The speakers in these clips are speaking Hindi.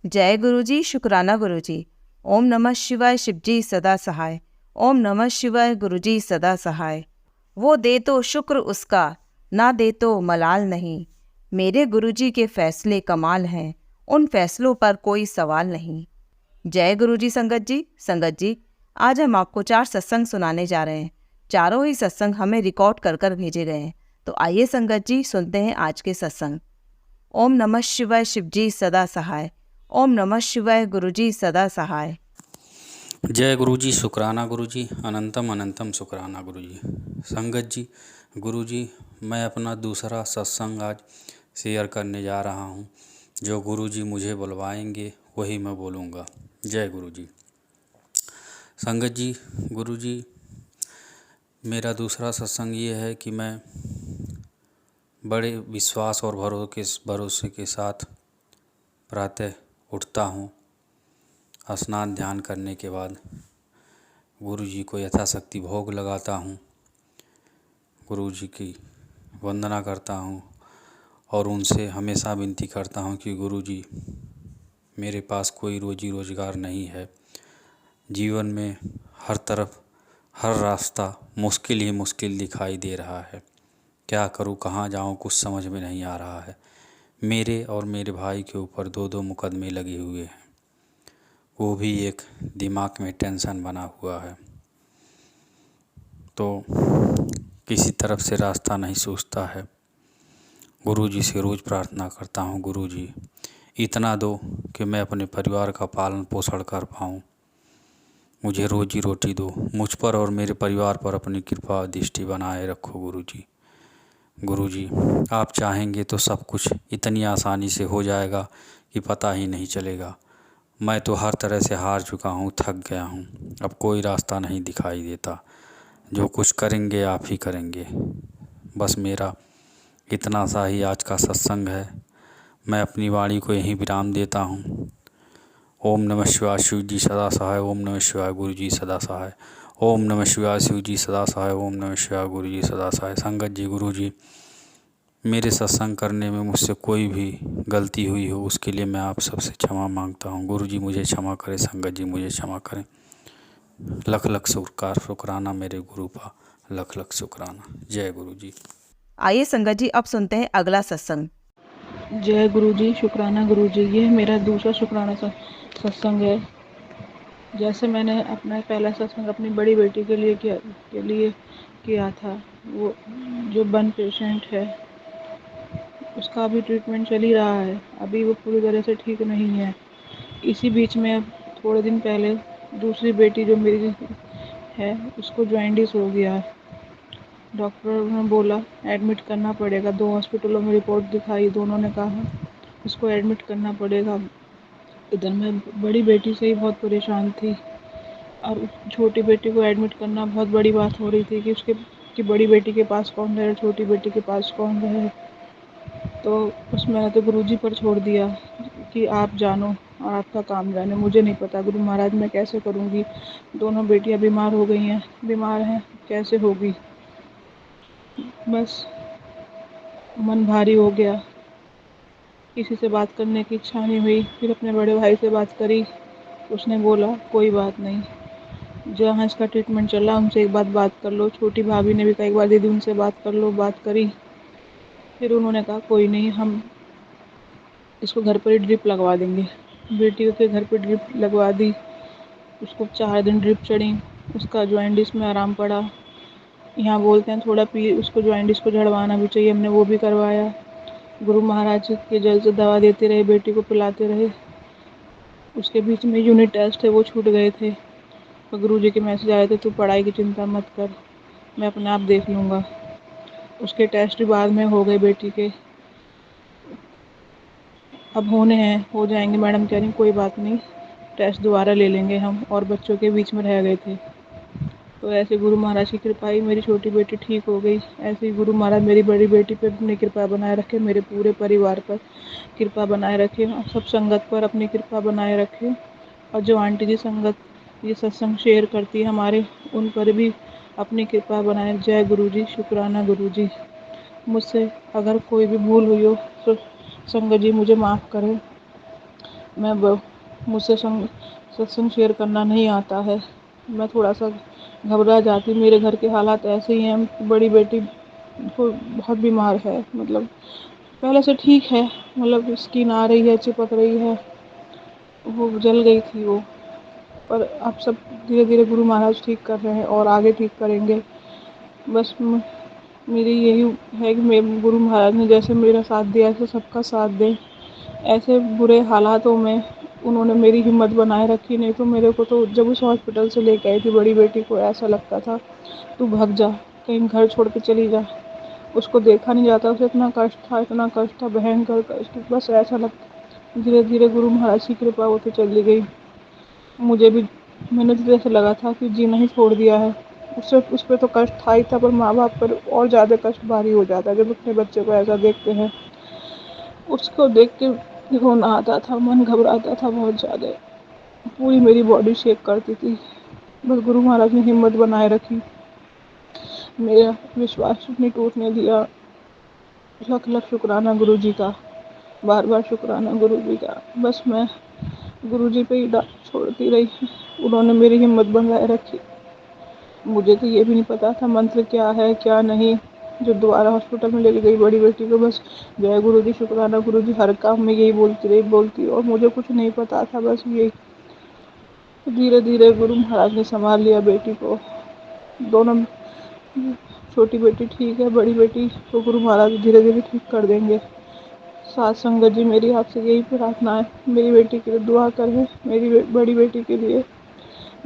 जय गुरुजी, शुक्राना गुरुजी। ओम नमः शिवाय, शिवजी सदा सहाय। ओम नमः शिवाय, गुरुजी सदा सहाय। वो दे तो शुक्र उसका, ना दे तो मलाल नहीं। मेरे गुरुजी के फैसले कमाल हैं, उन फैसलों पर कोई सवाल नहीं। जय गुरुजी संगत जी। संगत जी, आज हम आपको 4 सत्संग सुनाने जा रहे हैं। चारों ही सत्संग हमें रिकॉर्ड कर कर भेजे गए हैं। तो आइए संगत जी, सुनते हैं आज के सत्संग। ओम नमः शिवाय, शिवजी सदा सहाय। ओम नमः शिवाय, गुरुजी सदा सहाय। जय गुरुजी, शुक्राना गुरुजी, अनंतम अनंतम शुक्राना गुरुजी। संगत जी, गुरुजी, मैं अपना दूसरा सत्संग आज शेयर करने जा रहा हूँ। जो गुरुजी मुझे बुलवाएंगे वही मैं बोलूँगा। जय गुरुजी। संगत जी, गुरुजी, मेरा दूसरा सत्संग ये है कि मैं बड़े विश्वास और भरोसे के साथ प्रातः उठता हूँ। स्नान ध्यान करने के बाद गुरुजी को यथाशक्ति भोग लगाता हूँ, गुरुजी की वंदना करता हूँ और उनसे हमेशा विनती करता हूँ कि गुरुजी, मेरे पास कोई रोजी रोजगार नहीं है। जीवन में हर तरफ हर रास्ता मुश्किल ही मुश्किल दिखाई दे रहा है। क्या करूँ, कहाँ जाऊँ, कुछ समझ में नहीं आ रहा है। मेरे और मेरे भाई के ऊपर 2-2 मुकदमे लगे हुए हैं। वो भी एक दिमाग में टेंशन बना हुआ है। तो किसी तरफ से रास्ता नहीं सूझता है। गुरुजी से रोज़ प्रार्थना करता हूँ, गुरुजी इतना दो कि मैं अपने परिवार का पालन पोषण कर पाऊँ। मुझे रोजी रोटी दो। मुझ पर और मेरे परिवार पर अपनी कृपा दृष्टि बनाए रखो गुरुजी। गुरुजी, आप चाहेंगे तो सब कुछ इतनी आसानी से हो जाएगा कि पता ही नहीं चलेगा। मैं तो हर तरह से हार चुका हूँ, थक गया हूँ। अब कोई रास्ता नहीं दिखाई देता। जो कुछ करेंगे आप ही करेंगे। बस मेरा इतना सा ही आज का सत्संग है। मैं अपनी वाणी को यहीं विराम देता हूँ। ओम नमः शिवाय, शिव जी सदा सहाय। ओम नमः शिवाय, गुरु जी सदा सहाय। ओम नमः शिवाय, शिव जी सदा सहाय। ओम नमः शिवाय, गुरु जी सदा सहाय। संगत जी, गुरु जी, मेरे सत्संग करने में मुझसे कोई भी गलती हुई हो उसके लिए मैं आप सबसे क्षमा मांगता हूँ। गुरु जी मुझे क्षमा करें, संगत जी मुझे क्षमा करें। लख लख शुक्राना मेरे गुरु का, लख लख शुक्राना। जय गुरु जी। आइए संगत जी, अब सुनते हैं अगला सत्संग। जय गुरुजी, शुक्राना गुरुजी। ये मेरा दूसरा शुक्राना सत्संग है। जैसे मैंने अपना पहला सत्संग अपनी बड़ी बेटी के लिए किया था, वो जो बर्न पेशेंट है उसका अभी ट्रीटमेंट चल ही रहा है। अभी वो पूरी तरह से ठीक नहीं है। इसी बीच में अब थोड़े दिन पहले दूसरी बेटी जो मेरी है उसको जॉइंटिस हो गया। डॉक्टर ने बोला एडमिट करना पड़ेगा। 2 हॉस्पिटलों में रिपोर्ट दिखाई, दोनों ने कहा इसको एडमिट करना पड़ेगा। इधर मैं बड़ी बेटी से ही बहुत परेशान थी और छोटी बेटी को एडमिट करना बहुत बड़ी बात हो रही थी कि बड़ी बेटी के पास कौन रहे, छोटी बेटी के पास कौन रहे। तो उसमें तो गुरुजी पर छोड़ दिया कि आप जानो और आपका काम जाने। मुझे नहीं पता गुरु महाराज मैं कैसे करूँगी। दोनों बेटियां बीमार हो गई हैं, बीमार हैं, कैसे होगी। बस मन भारी हो गया। किसी से बात करने की इच्छा नहीं हुई। फिर अपने बड़े भाई से बात करी। उसने बोला कोई बात नहीं, जहाँ इसका ट्रीटमेंट चल रहा उनसे एक बात कर लो। छोटी भाभी ने भी कहा एक बार दीदी उनसे बात कर लो। बात करी। फिर उन्होंने कहा कोई नहीं, हम इसको घर पर ही ड्रिप लगवा देंगे। बेटी के घर पर ड्रिप लगवा दी। उसको 4 दिन ड्रिप चढ़ी। उसका जॉइंटिस में आराम पड़ा। यहाँ बोलते हैं थोड़ा पी, उसको जॉइंटिस को झड़वाना भी चाहिए, हमने वो भी करवाया। गुरु महाराज के जल से दवा देते रहे, बेटी को पिलाते रहे। उसके बीच में यूनिट टेस्ट है वो छूट गए थे। तो गुरु जी के मैसेज आए थे, तू पढ़ाई की चिंता मत कर, मैं अपने आप देख लूँगा। उसके टेस्ट भी बाद में हो गए बेटी के, अब होने हैं, हो जाएंगे। मैडम कह रही कोई बात नहीं, टेस्ट दोबारा ले लेंगे हम, और बच्चों के बीच में रह गए थे। तो ऐसे गुरु महाराज की कृपा ही मेरी छोटी बेटी ठीक हो गई। ऐसे ही गुरु महाराज मेरी बड़ी बेटी पर अपनी कृपा बनाए रखे, मेरे पूरे परिवार पर कृपा बनाए रखे, और सब संगत पर अपनी कृपा बनाए रखे। और जो आंटी जी संगत ये सत्संग शेयर करती है हमारे, उन पर भी अपनी कृपा बनाए। जय गुरु जी, शुक्राना गुरु जी। मुझसे अगर कोई भी भूल हुई हो तो संगत जी मुझे माफ़ करें। मुझसे सत्संग शेयर करना नहीं आता है। मैं थोड़ा सा घबरा जाती। मेरे घर के हालात ऐसे ही हैं। बड़ी बेटी को बहुत बीमार है, मतलब पहले से ठीक है, मतलब स्किन आ रही है, चिपक रही है, वो जल गई थी वो। पर अब सब धीरे धीरे गुरु महाराज ठीक कर रहे हैं और आगे ठीक करेंगे। बस मेरी यही है कि मेरे गुरु महाराज ने जैसे मेरा साथ दिया ऐसे सबका साथ दें। ऐसे बुरे हालातों में उन्होंने मेरी हिम्मत बनाए रखी। नहीं तो मेरे को तो जब उस हॉस्पिटल से लेके आई थी बड़ी बेटी को, ऐसा लगता था तू भाग जा, कहीं घर छोड़ के चली जा। उसको देखा नहीं जाता, उसे इतना कष्ट था, इतना कष्ट था, भयंकर कष्ट। बस ऐसा लगता धीरे धीरे गुरु महाराज की कृपा होती चली गई। मुझे भी मैंने तो जैसे लगा था कि जीना ही छोड़ दिया है। उससे उस पर तो कष्ट था ही था, पर माँ बाप पर और ज़्यादा कष्ट भारी हो जाता है जब अपने बच्चे को ऐसा देखते हैं। उसको देख के रोना आता था, मन घबराता था बहुत ज़्यादा। पूरी मेरी बॉडी शेक करती थी। बस गुरु महाराज ने हिम्मत बनाए रखी, मेरा विश्वास नहीं टूटने दिया। लख लख शुक्राना गुरु जी का, बार बार शुक्राना गुरु जी का। बस मैं गुरु जी पे ही छोड़ती रही। उन्होंने मेरी हिम्मत बनाए रखी। मुझे तो ये भी नहीं पता था मंत्र क्या है क्या नहीं। जो दोबारा हॉस्पिटल में लेके गई बड़ी बेटी को, बस जय गुरु जी, शुक्राना गुरु जी, हर काम में यही बोलती रही बोलती, और मुझे कुछ नहीं पता था। बस ये धीरे धीरे गुरु महाराज ने संभाल लिया बेटी को। दोनों, छोटी बेटी ठीक है, बड़ी बेटी को गुरु महाराज धीरे धीरे ठीक कर देंगे। साथ संगत जी, मेरी आपसे यही प्रार्थना है, मेरी बेटी के लिए दुआ करें, मेरी बड़ी बेटी के लिए।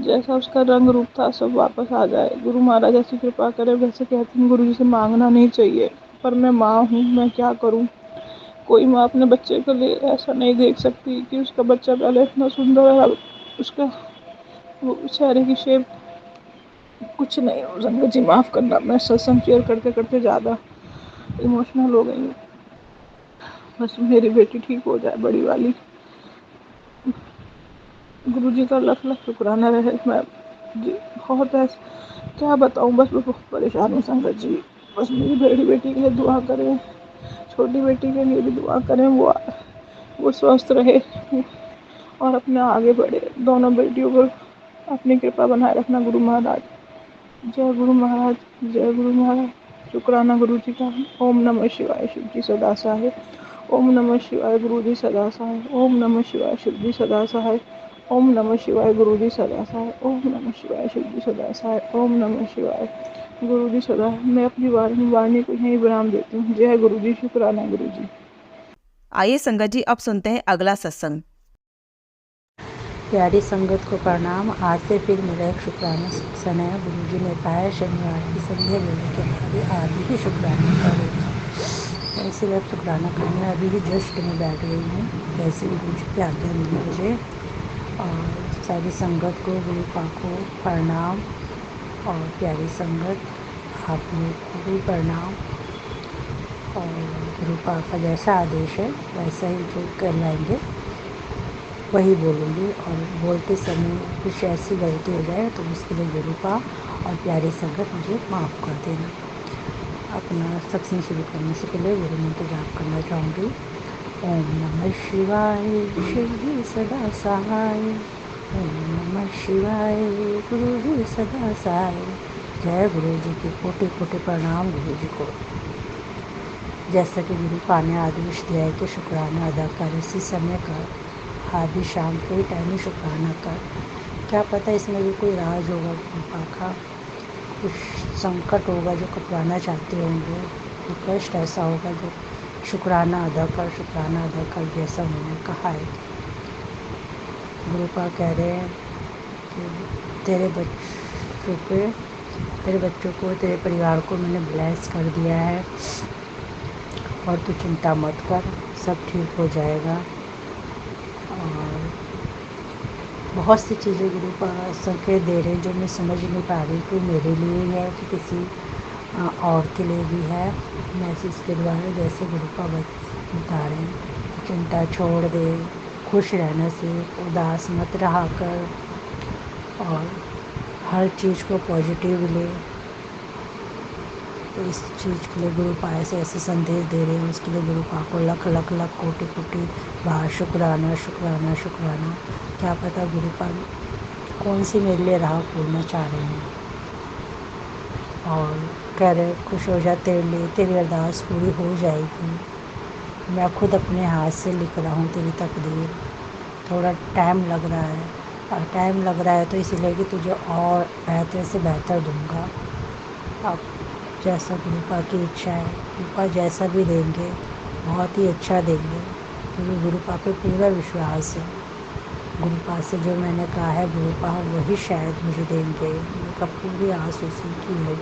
जैसा उसका रंग रूप था सब वापस आ जाए। गुरु महाराज ऐसी कृपा करे। वैसे कहते हैं गुरु जी से मांगना नहीं चाहिए, पर मैं माँ हूँ, मैं क्या करूँ। कोई माँ अपने बच्चे के लिए ऐसा नहीं देख सकती कि उसका बच्चा पहले इतना सुंदर है, उसका वो चेहरे की शेप कुछ नहीं हो। संगत जी माफ़ करना, मैं सत्संग शेयर करते करते ज़्यादा इमोशनल हो गई हूँ। बस मेरी बेटी ठीक हो जाए, बड़ी वाली। गुरु जी का लख लख शुक्राना रहे। मैं जी बहुत ऐसा क्या बताऊँ, बस मैं बहुत परेशान हूँ संगत जी। बस मेरी बड़ी बेटी के लिए दुआ करें, छोटी बेटी के लिए भी दुआ करें, वो स्वस्थ रहे और अपने आगे बढ़े। दोनों बेटियों पर अपनी कृपा बनाए रखना गुरु महाराज। जय गुरु महाराज, जय गुरु महाराज। शुक्राना गुरु जी का। ओम नमः शिवाय, शिव जी सदा सहाय। ओम नमः शिवाय, गुरु जी सदा सहाय। ओम नमः शिवाय, शिव जी सदा सहाय। ओम नमः शिवाय, गुरु जी सदा सहाय। ओम नमः शिवाय, शिव जी सदा सहाय। ओम नमः शिवाय, गुरु जी सदा। मैं अपनी वाणी को यहीं विराम देती हूँ। जय गुरु जी, शुक्राना गुरु जी। आइए संगत जी, अब सुनते हैं अगला सत्संग। प्यारी संगत को प्रणाम। आज से फिर मेरा एक शुक्राना सत्संग है। गुरु जी ने कहा शनिवार की संध्या देने के बाद आज ही शुक्राना करें। ऐसे अब शुक्राना करने अभी ही जस्ट में बैठ गई हूँ। वैसे गुरु जी की आज्ञा मिली मुझे। और सारी संगत को, गुरु पा को प्रणाम। और प्यारी संगत, आप लोग को भी प्रणाम। और गुरु पा का जैसा आदेश है वैसा ही जो कहलाएंगे वही बोलूँगी। और बोलते समय कुछ ऐसी गलती हो जाए तो उसके लिए गुरु पा और प्यारी संगत मुझे माफ़ कर देना। अपना सत्संग शुरू करने से पहले गुरु मंत्र जाप करना चाहूँगी। ओम नमः शिवाय, शिव जी सदा सहाय। ओम नमः शिवाय, गुरु जी सदा सहाय। जय गुरु जी की कोटि कोटि प्रणाम गुरु जी को। जैसा कि गुरु पा ने आदेश दिया है कि शुक्राना अदा कर, इसी समय का आदि शाम के टाइम ही शुक्राना कर। क्या पता इसमें भी कोई राज होगा गुरु पा का, कुछ संकट होगा जो कटवाना चाहते होंगे, कोई कष्ट ऐसा होगा जो शुक्राना अदा कर, शुक्राना अदा कर, जैसा उन्होंने कहा है। गुरु पा कह रहे हैं कि तेरे बच्चों को, तेरे परिवार को मैंने ब्लेस कर दिया है और तू चिंता मत कर, सब ठीक हो जाएगा। और बहुत सी चीज़ें गुरु पा संकेत दे रहे हैं जो मैं समझ नहीं पा रही कि मेरे लिए है कि किसी और के लिए भी है। मैसेज के द्वारा जैसे गुरु पा बता रहे हैं, चिंता छोड़ दे, खुश रहना सीख, उदास मत रहा कर और हर चीज़ को पॉजिटिव ले। तो इस चीज़ के लिए गुरुपा ऐसे संदेश दे रहे हैं, उसके लिए गुरुपा को लख लख लख कोटि कोटि बार शुक्राना शुक्राना शुक्राना। क्या पता गुरुपा कौन सी मेरे लिए राह खोलना चाह रहे हैं और कह रहे खुश हो जा, तेरे लिए तेरी अरदास पूरी हो जाएगी। मैं खुद अपने हाथ से लिख रहा हूँ तेरी तकदीर। थोड़ा टाइम लग रहा है, और टाइम लग रहा है तो इसीलिए कि तुझे और बेहतर से बेहतर दूंगा। अब जैसा गुरुपा की इच्छा है, गुरुपा जैसा भी देंगे बहुत ही अच्छा देंगे, क्योंकि गुरुपा पे पूरा विश्वास है। गुरुपा से जो मैंने कहा है गुरुपा वही शायद मुझे देंगे, मेरा पूरी आस उसी की है।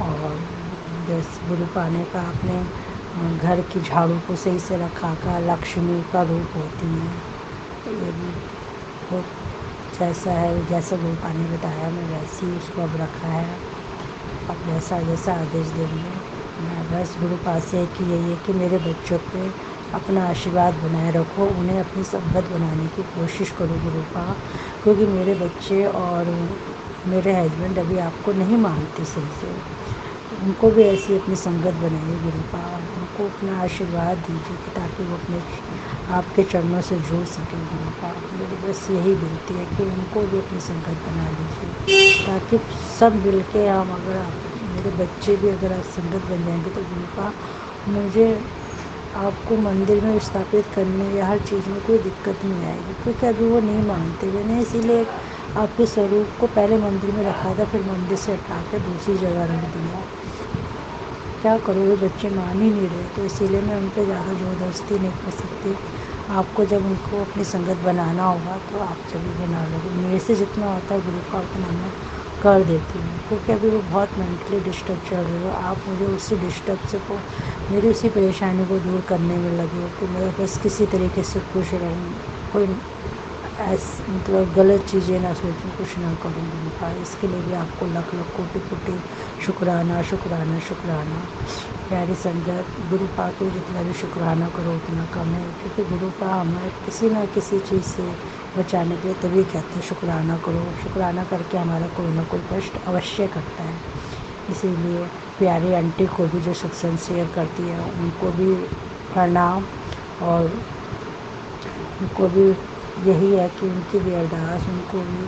और जैसे गुरुपा ने कहा अपने घर की झाड़ू को सही से रखा कर, लक्ष्मी का रूप होती है। तो ये भी बहुत जैसा है, जैसा गुरुपा ने बताया मैं वैसे ही उसको अब रखा है। अब जैसा जैसा आदेश देंगे, मैं बस गुरुपा से कि यही है कि मेरे बच्चों पे अपना आशीर्वाद बनाए रखो, उन्हें अपनी संगत बनाने की कोशिश करो गुरुपा, क्योंकि मेरे बच्चे और मेरे हस्बैंड अभी आपको नहीं मानते सही से। उनको भी ऐसी अपनी संगत बनाइए गुरुपा, उनको अपना आशीर्वाद दीजिए कि ताकि वो अपने आपके चरणों से जुड़ सकें गुरुपा। मेरी बस यही विनती है कि उनको भी अपनी संगत बना लीजिए, ताकि सब मिल के हम अगर मेरे बच्चे भी अगर आप संगत बन जाएंगे तो गुरुपा मुझे आपको मंदिर में स्थापित करने या हर चीज़ में कोई दिक्कत नहीं आएगी, क्योंकि अभी वो नहीं मानते। मैंने इसीलिए आपके स्वरूप को पहले मंदिर में रखा था, फिर मंदिर से हटा कर दूसरी जगह रख दिया। क्या करूँ, वो बच्चे मान ही नहीं रहे, तो इसीलिए मैं उन पर ज़्यादा ज़बरदस्ती नहीं कर सकती। आपको जब उनको अपनी संगत बनाना होगा तो आप जब भी बना लोगे। मेरे से जितना होता है गुरुपा उतना मैं कर देती हूँ, क्योंकि अभी वो बहुत मेंटली डिस्टर्ब चल रही हो। आप मुझे उसी डिस्टर्ब से को मेरी उसी परेशानी को दूर करने में लगे हो कि मैं बस किसी तरीके से खुश रहूँ, कोई मतलब गलत चीज़ें ना सोचूं, कुछ ना करूँ गुरुपा। इसके लिए भी आपको लख लख कोटि कोटि शुक्राना शुक्राना शुक्राना। प्यारी संगत, गुरुपा को जितना भी शुक्राना करो उतना कम है, क्योंकि गुरुपा हमें किसी न किसी चीज़ से बचाने के लिए तभी कहते हैं शुक्राना करो। शुक्राना करके हमारा कोई ना कोई कष्ट अवश्य कटता है। इसीलिए प्यारी आंटी को भी जो सत्संग शेयर करती है उनको भी प्रणाम, और उनको भी यही है कि उनकी भी अरदास, उनको भी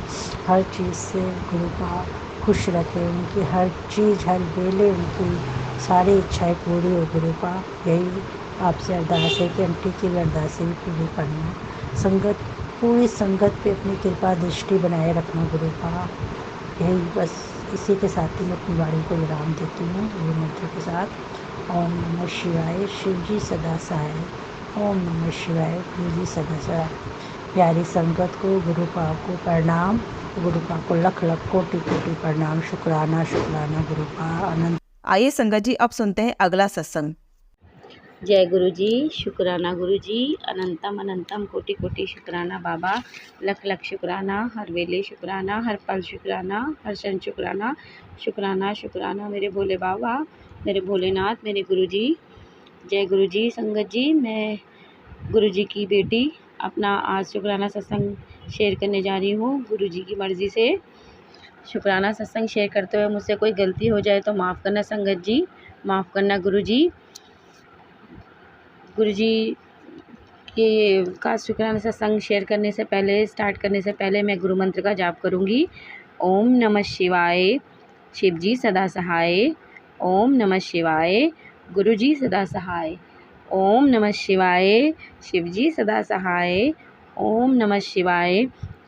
हर चीज़ से गुरुपा खुश रखे, उनकी हर चीज़ हर वेले उनकी सारी इच्छाएं पूरी हो गुरुपा। यही आपसे अरदास है कि आंटी की भी अरदासें भी पूरी करना। संगत, पूरी संगत पे अपनी कृपा दृष्टि बनाए रखना गुरुपा। यही बस, इसी के साथ ही मैं अपनी वाणी को विराम देती हूँ गुरु मंत्र के साथ। ओम नमः शिवाय, शिव जी सदा सहाय। ओम नमः शिवाय, गुरु जी सदा सहाय। प्यारी संगत को, गुरुपा को प्रणाम, गुरुपा को लख लख कोटि कोटि प्रणाम। शुक्राना शुक्राना गुरुपा। अनंत। आइए संगत जी, अब सुनते हैं अगला सत्संग। जय गुरु जी, शुक्राना गुरु जी, अनंतम अनंतम कोटि कोटि शुक्राना बाबा, लख लख शुक्राना, हर वेले शुक्राना, हर पल शुक्राना, हर क्षण शुक्राना। शुक्राना शुक्राना मेरे भोले बाबा, मेरे भोलेनाथ, मेरे गुरु जी। जय गुरु जी। संगत जी, मैं गुरु जी की बेटी अपना आज शुक्राना सत्संग शेयर करने जा रही हूँ। गुरु जी की मर्ज़ी से शुक्राना सत्संग शेयर करते हुए मुझसे कोई गलती हो जाए तो माफ़ करना संगत जी, माफ़ करना गुरु जी। गुरु जी के का शुक्राना सत्संग शेयर करने से पहले, स्टार्ट करने से पहले मैं गुरु मंत्र का जाप करूँगी। ओम नमः शिवाय, शिव जी सदा सहाय। ओम नमः शिवाय, गुरु जी सदा सहाय। ओम नमः शिवाय, शिव जी सदा सहाय। ओम नमः शिवाय,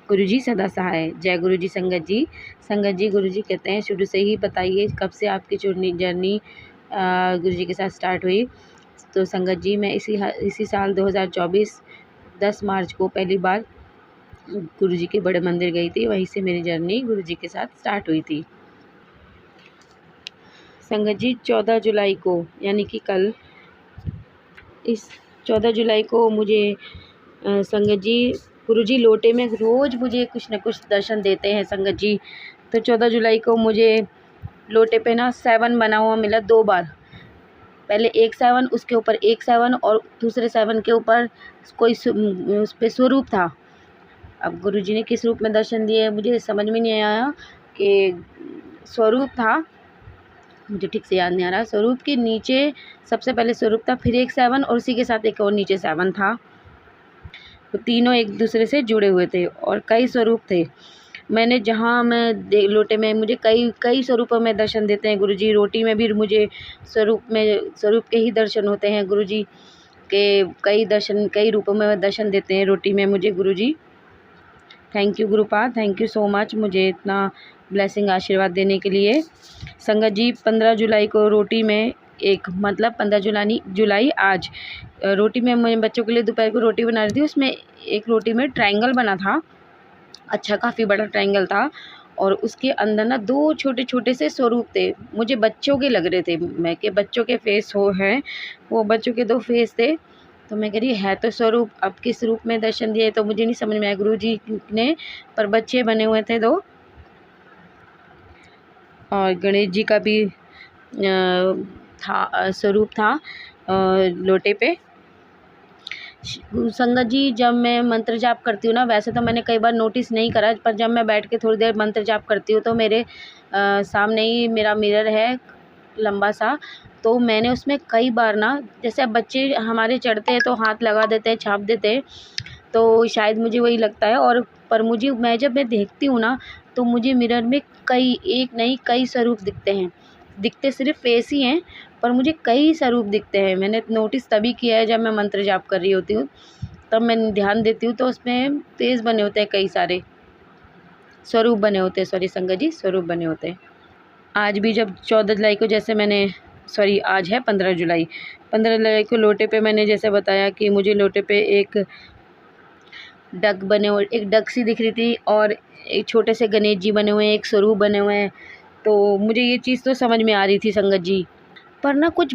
गुरु जी सदा सहाय। जय गुरु जी। संगत जी, संगत जी, गुरु जी कहते हैं शुरू से ही बताइए कब से आपकी जर्नी गुरु जी के साथ स्टार्ट हुई। तो संगत जी, मैं इसी साल 2024 10 मार्च को पहली बार गुरु जी के बड़े मंदिर गई थी। वहीं से मेरी जर्नी गुरु जी के साथ स्टार्ट हुई थी। संगत जी, 14 जुलाई को यानी कि कल, इस 14 जुलाई को मुझे संगत जी, गुरु जी लोटे में रोज़ मुझे कुछ न कुछ दर्शन देते हैं संगत जी। तो 14 जुलाई को मुझे लोटे पे ना 7 बना हुआ मिला 2 बार। पहले एक 7, उसके ऊपर एक 7 और दूसरे 7 के ऊपर कोई उस पे स्वरूप था। अब गुरु जी ने किस रूप में दर्शन दिए मुझे समझ में नहीं आया कि स्वरूप था मुझे ठीक से याद नहीं आ रहा। स्वरूप के नीचे सबसे पहले स्वरूप था, फिर एक 7 और उसी के साथ एक और नीचे 7 था। तो तीनों एक दूसरे से जुड़े हुए थे और कई स्वरूप थे। मैंने जहाँ मैं लोटे में मुझे कई स्वरूपों में दर्शन देते हैं गुरुजी। रोटी में भी मुझे स्वरूप के ही दर्शन होते हैं गुरुजी के। कई रूपों में दर्शन देते हैं रोटी में मुझे गुरुजी। Thank you Gurupad, thank you so much मुझे इतना ब्लेसिंग आशीर्वाद देने के लिए। संगत जी 15 जुलाई को रोटी में मतलब 15 जुलाई आज रोटी में मैं बच्चों के लिए दोपहर को रोटी बना रही थी। उसमें एक रोटी में ट्रायंगल बना था, अच्छा काफ़ी बड़ा ट्रायंगल था और उसके अंदर ना 2 छोटे-छोटे से स्वरूप थे। मुझे बच्चों के लग रहे थे, मैं कि बच्चों के फेस हैं, वो बच्चों के 2 फेस थे। तो मैं कह रही है तो स्वरूप, अब किस रूप में दर्शन दिए तो मुझे नहीं समझ में आया गुरुजी ने, पर बच्चे बने हुए थे 2। और गणेश जी का भी स्वरूप था लोटे पे। संगत जी जब मैं मंत्र जाप करती हूँ ना, वैसे तो मैंने कई बार नोटिस नहीं करा, पर जब मैं बैठ के थोड़ी देर मंत्र जाप करती हूँ तो मेरे सामने ही मेरा मिरर है लंबा सा, तो मैंने उसमें कई बार ना, जैसे अब बच्चे हमारे चढ़ते हैं तो हाथ लगा देते हैं, छाप देते हैं, तो शायद मुझे वही लगता है। और पर जब मैं देखती हूँ ना तो मुझे मिरर में कई स्वरूप दिखते हैं। दिखते सिर्फ फेस ही हैं, पर मुझे कई स्वरूप दिखते हैं। मैंने नोटिस तभी किया है जब मैं मंत्र जाप कर रही होती हूँ, तब मैं ध्यान देती हूँ तो उसमें फेस बने होते हैं, कई सारे स्वरूप बने होते हैं। सॉरी संगत जी, स्वरूप बने होते हैं। आज भी जब 14 जुलाई को आज है 15 जुलाई को लोटे पे मैंने जैसे बताया कि मुझे लोटे पे एक डक सी दिख रही थी और एक छोटे से गणेश जी बने हुए हैं, एक स्वरूप बने हुए हैं। तो मुझे ये चीज़ तो समझ में आ रही थी संगत जी, पर ना कुछ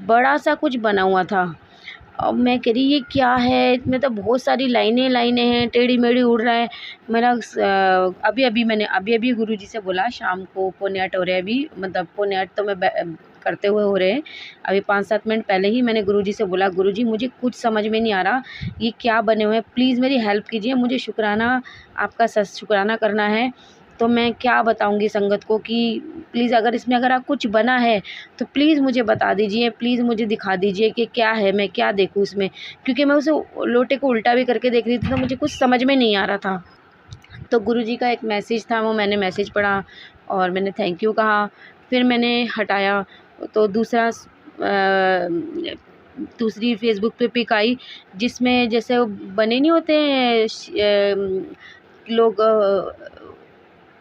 बड़ा सा कुछ बना हुआ था। अब मैं कह रही ये क्या है, इसमें तो बहुत सारी लाइनें हैं, टेढ़ी मेढ़ी उड़ रहा है। मेरा मैंने अभी गुरुजी से बोला, शाम को पौने 8 हो रहे हैं अभी, मतलब पौने 8 तो मैं करते हुए हो रहे हैं, अभी 5-7 मिनट पहले ही मैंने गुरुजी से बोला, गुरुजी मुझे कुछ समझ में नहीं आ रहा, ये क्या बने हुए हैं, प्लीज़ मेरी हेल्प कीजिए, मुझे आपका शुक्राना करना है। तो मैं क्या बताऊंगी संगत को कि प्लीज़ अगर आप कुछ बना है तो प्लीज़ मुझे बता दीजिए, प्लीज़ मुझे दिखा दीजिए कि क्या है, मैं क्या देखूँ इसमें, क्योंकि मैं उसे लोटे को उल्टा भी करके देख रही थी तो मुझे कुछ समझ में नहीं आ रहा था। तो गुरुजी का एक मैसेज था, वो मैंने मैसेज पढ़ा और मैंने थैंक यू कहा, फिर मैंने हटाया तो दूसरी फेसबुक पे पिक आई जिसमें जैसे वो बने नहीं होते हैं लोग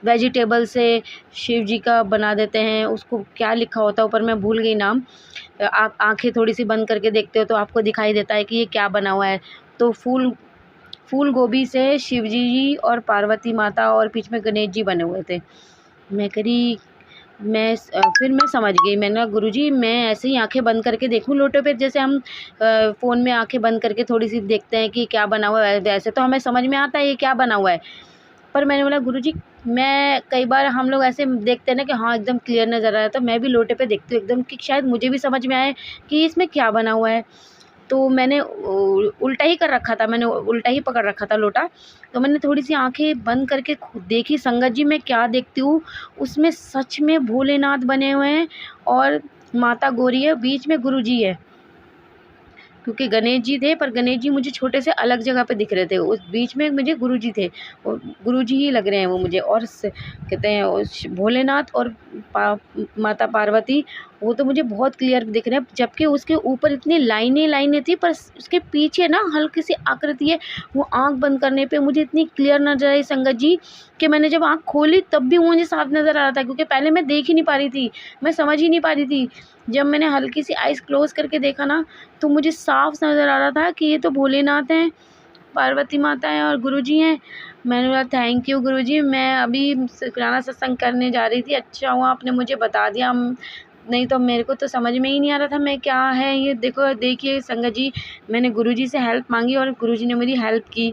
वेजिटेबल से शिव जी का बना देते हैं, उसको क्या लिखा होता है ऊपर, मैं भूल गई नाम। आप आंखें थोड़ी सी बंद करके देखते हो तो आपको दिखाई देता है कि ये क्या बना हुआ है। तो फूल गोभी से शिव जी और पार्वती माता और बीच में गणेश जी बने हुए थे। मैं करी फिर मैं समझ गई, मैंने कहा गुरुजी मैं ऐसे ही आंखें बंद करके देखूं लोटे पे, जैसे हम फ़ोन में आंखें बंद करके थोड़ी सी देखते हैं कि क्या बना हुआ है, वैसे तो हमें समझ में आता है ये क्या बना हुआ है। पर मैंने बोला गुरुजी मैं कई बार हम लोग ऐसे देखते हैं ना कि हाँ एकदम क्लियर नज़र आ रहा है, तो मैं भी लोटे पे देखती हूँ एकदम कि शायद मुझे भी समझ में आए कि इसमें क्या बना हुआ है। तो मैंने उल्टा ही कर रखा था, मैंने उल्टा ही पकड़ रखा था लोटा। तो मैंने थोड़ी सी आंखें बंद करके देखी, संगत जी मैं क्या देखती हूँ, उसमें सच में भोलेनाथ बने हुए हैं और माता गौरी है, बीच में गुरुजी है, क्योंकि गणेश जी थे पर गणेश जी मुझे छोटे से अलग जगह पे दिख रहे थे, उस बीच में मुझे गुरुजी थे, और गुरुजी ही लग रहे हैं वो मुझे। और कहते हैं भोलेनाथ और माता पार्वती, वो तो मुझे बहुत क्लियर दिख रहे हैं, जबकि उसके ऊपर इतनी लाइनें थी, पर उसके पीछे ना हल्की सी आकृति है, वो आँख बंद करने पे मुझे इतनी क्लियर नजर आई संगत जी कि मैंने जब आँख खोली तब भी मुझे साफ नज़र आ रहा था, क्योंकि पहले मैं देख ही नहीं पा रही थी, मैं समझ ही नहीं पा रही थी। जब मैंने हल्की सी आइज़ क्लोज करके देखा ना तो मुझे साफ नज़र आ रहा था कि ये तो भोलेनाथ हैं, पार्वती माता हैं और गुरुजी हैं। मैंने बोला थैंक यू गुरुजी, मैं अभी शुक्राना सत्संग करने जा रही थी, अच्छा हुआ आपने मुझे बता दिया, नहीं तो मेरे को तो समझ में ही नहीं आ रहा था मैं क्या है ये। देखिए संगत जी, मैंने गुरुजी से हेल्प मांगी और गुरुजी ने मेरी हेल्प की,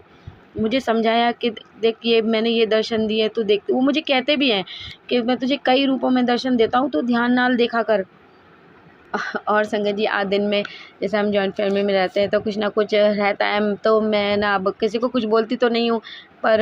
मुझे समझाया कि देखिए मैंने ये दर्शन दिए तो देख, वो मुझे कहते भी हैं कि मैं तुझे कई रूपों में दर्शन देता हूँ तो ध्यान नाल देखा कर। और संगत जी आज दिन में जैसे हम जॉइंट फैमिली में रहते हैं तो कुछ ना कुछ रहता है, तो मैं ना अब किसी को कुछ बोलती तो नहीं हूँ, पर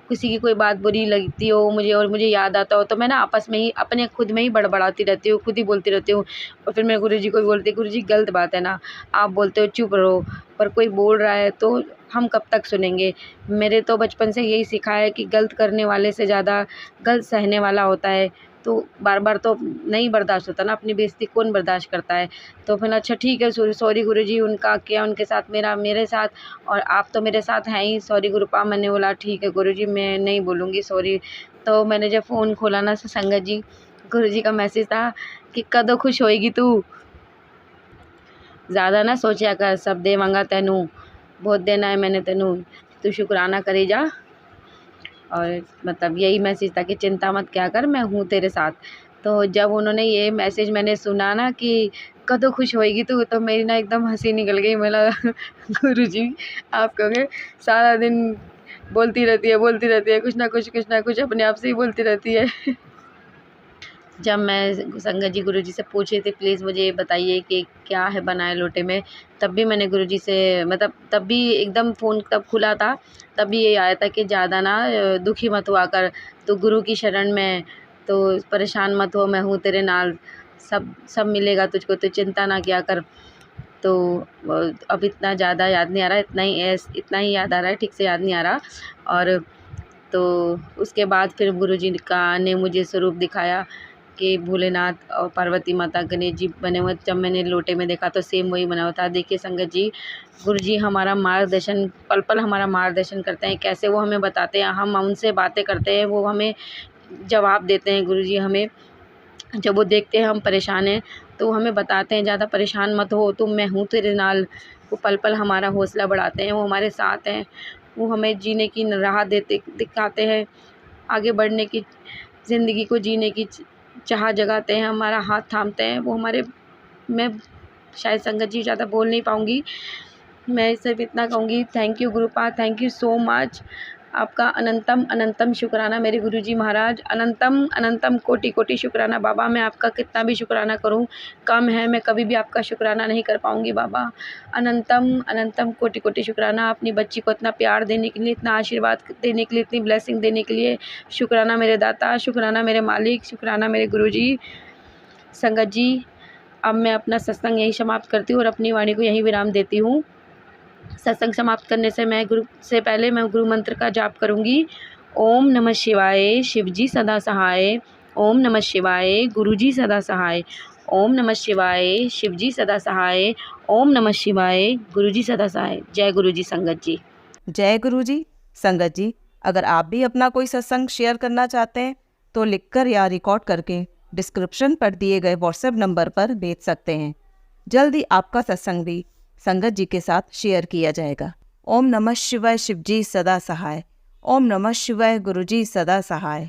किसी की कोई बात बुरी लगती हो मुझे और मुझे याद आता हो तो मैं ना आपस में ही अपने खुद में ही बड़बड़ाती रहती हूँ, खुद ही बोलती रहती हूँ। और फिर मैं गुरुजी को भी बोलती हूँ, गुरुजी गलत बात है ना, आप बोलते हो चुप रहो, पर कोई बोल रहा है तो हम कब तक सुनेंगे। मेरे तो बचपन से यही सीखा है कि गलत करने वाले से ज़्यादा गलत सहने वाला होता है। तो बार बार तो नहीं बर्दाश्त होता ना, अपनी बेइज्जती कौन बर्दाश्त करता है। तो फिर अच्छा ठीक है, सॉरी गुरुजी, उनका क्या, उनके साथ मेरा मेरे साथ, और आप तो मेरे साथ हैं ही, सॉरी गुरुपा। मैंने बोला ठीक है गुरुजी, मैं नहीं बोलूँगी सॉरी। तो मैंने जब फ़ोन खोला ना संगत जी, गुरुजी का मैसेज था कि कदों खुश होएगी तू, ज़्यादा ना सोचा कर, सब देवांगा तैनू, बहुत देना है मैंने तैनू, तू शुक्राना करे जा। और मतलब यही मैसेज था कि चिंता मत क्या कर, मैं हूँ तेरे साथ। तो जब उन्होंने ये मैसेज मैंने सुना ना कि कदों खुश होएगी तू, तो मेरी ना एकदम हंसी निकल गई। मैं लगा गुरुजी आप कहोगे सारा दिन बोलती रहती है, कुछ ना कुछ अपने आप से ही बोलती रहती है। जब मैं संगत जी गुरुजी से पूछ रही थी प्लीज़ मुझे ये बताइए कि क्या है बनाए लोटे में, तब भी मैंने गुरुजी से मतलब तब भी एकदम फ़ोन तब खुला था, तब भी ये आया था कि ज़्यादा ना दुखी मत हुआ कर, तो गुरु की शरण में, तो परेशान मत हो, मैं हूँ तेरे नाल, सब मिलेगा तुझको, तो चिंता ना किया कर। तो अब इतना ज़्यादा याद नहीं आ रहा, इतना ही याद आ रहा है, ठीक से याद नहीं आ रहा। और तो उसके बाद फिर गुरुजी ने मुझे स्वरूप दिखाया कि भोलेनाथ और पार्वती माता, गणेश जी बने हुए। जब मैंने लोटे में देखा तो सेम वही बना हुआ था। देखिए संगत जी, गुरुजी हमारा मार्गदर्शन, पल पल हमारा मार्गदर्शन करते हैं, कैसे वो हमें बताते हैं, हम उनसे बातें करते हैं, वो हमें जवाब देते हैं। गुरुजी हमें जब वो देखते हैं हम परेशान हैं तो हमें बताते हैं ज़्यादा परेशान मत हो, तो मैं हूँ तेरे नाल। वो पल पल हमारा हौसला बढ़ाते हैं, वो हमारे साथ हैं, वो हमें जीने की राह दिखाते हैं, आगे बढ़ने की, ज़िंदगी को जीने की चाह जगाते हैं, हमारा हाथ थामते हैं। वो हमारे, मैं शायद संगत जी ज़्यादा बोल नहीं पाऊँगी, मैं सिर्फ इतना कहूँगी, thank you गुरुपा, thank you so much. आपका अनंतम अनंतम शुक्राना मेरे गुरुजी महाराज, अनंतम अनंतम कोटि कोटि शुक्राना बाबा। मैं आपका कितना भी शुक्राना करूं कम है, मैं कभी भी आपका शुक्राना नहीं कर पाऊंगी बाबा। अनंतम अनंतम कोटि कोटि शुक्राना, अपनी बच्ची को इतना प्यार देने के लिए, इतना आशीर्वाद देने के लिए, इतनी ब्लेसिंग देने के लिए शुक्राना मेरे दाता, शुक्राना मेरे मालिक, शुक्राना मेरे गुरुजी। संगत जी, अब मैं अपना सत्संग यहीं समाप्त करती हूँ और अपनी वाणी को यहीं विराम देती हूँ। सत्संग समाप्त करने से पहले मैं गुरु मंत्र का जाप करूँगी। ओम नमः शिवाय, शिवजी सदा सहाय। ओम नमः शिवाय, गुरुजी सदा सहाय। ओम नमः शिवाय, शिवजी सदा सहाय। ओम नमः शिवाय, गुरुजी सदा सहाय। जय गुरुजी संगत जी। जय गुरु जी। संगत जी, अगर आप भी अपना कोई सत्संग शेयर करना चाहते हैं तो लिखकर या रिकॉर्ड करके डिस्क्रिप्शन पर दिए गए व्हाट्सएप नंबर पर भेज सकते हैं। जल्द ही आपका सत्संग भी संगत जी के साथ शेयर किया जाएगा। ओम नमः शिवाय, शिवजी सदा सहाय। ओम नमः शिवाय, गुरुजी सदा सहाय।